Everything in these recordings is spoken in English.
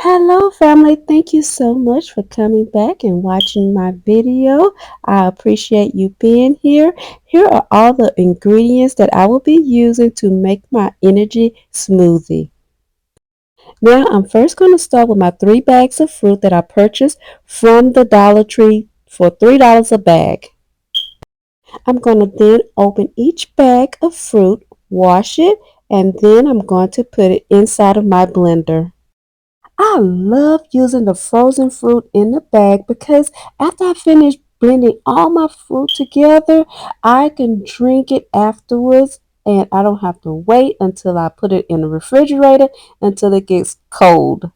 Hello, family. Thank you so much for coming back and watching my video. I appreciate you being here. Here are all the ingredients that I will be using to make my energy smoothie. Now, I'm first going to start with my 3 bags of fruit that I purchased from the Dollar Tree for $3 a bag. I'm going to then open each bag of fruit, wash it, and then I'm going to put it inside of my blender. I love using the frozen fruit in the bag because after I finish blending all my fruit together, I can drink it afterwards and I don't have to wait until I put it in the refrigerator until it gets cold.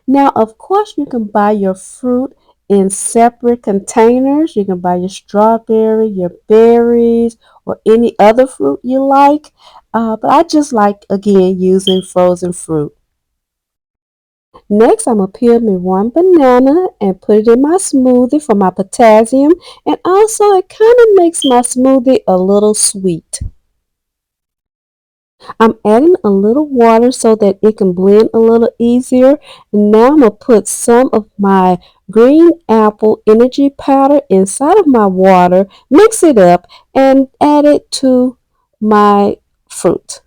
Now, of course, you can buy your fruit in separate containers. You can buy your strawberry, your berries, or any other fruit you like. But I just like, again, using frozen fruit. Next, I'm going to peel me one banana and put it in my smoothie for my potassium. And also, it kind of makes my smoothie a little sweet. I'm adding a little water so that it can blend a little easier. And now I'm going to put some of my green apple energy powder inside of my water, mix it up, and add it to my fruit.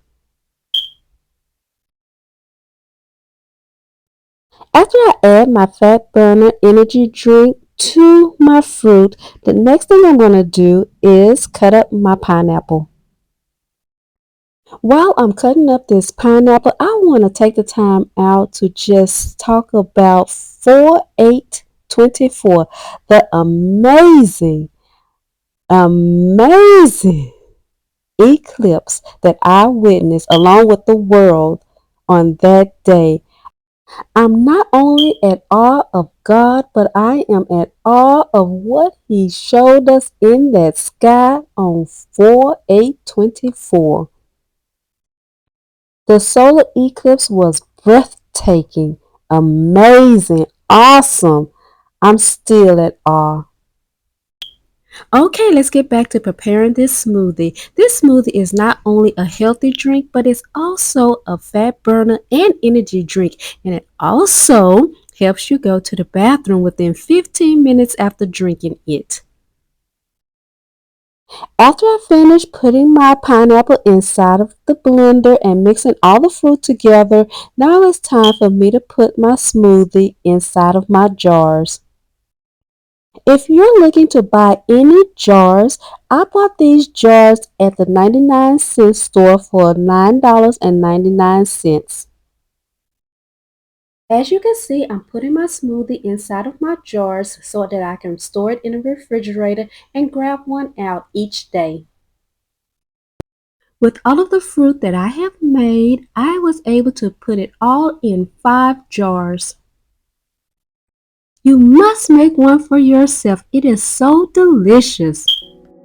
After I add my fat burner energy drink to my fruit, the next thing I'm going to do is cut up my pineapple. While I'm cutting up this pineapple, I want to take the time out to just talk about 4824, the amazing eclipse that I witnessed along with the world on that day. I'm not only at awe of God, but I am at awe of what He showed us in that sky on 4/8/24. The solar eclipse was breathtaking, amazing, awesome. I'm still at awe. Okay, let's get back to preparing this smoothie. This smoothie is not only a healthy drink, but it's also a fat burner and energy drink. And it also helps you go to the bathroom within 15 minutes after drinking it. After I finish putting my pineapple inside of the blender and mixing all the fruit together, now it's time for me to put my smoothie inside of my jars. If you're looking to buy any jars, I bought these jars at the 99-cent store for $9.99. As you can see, I'm putting my smoothie inside of my jars so that I can store it in the refrigerator and grab one out each day. With all of the fruit that I have made, I was able to put it all in 5 jars. You must make one for yourself. It is so delicious.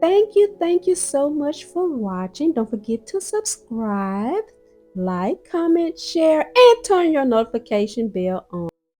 Thank you so much for watching. Don't forget to subscribe, like, comment, share, and turn your notification bell on.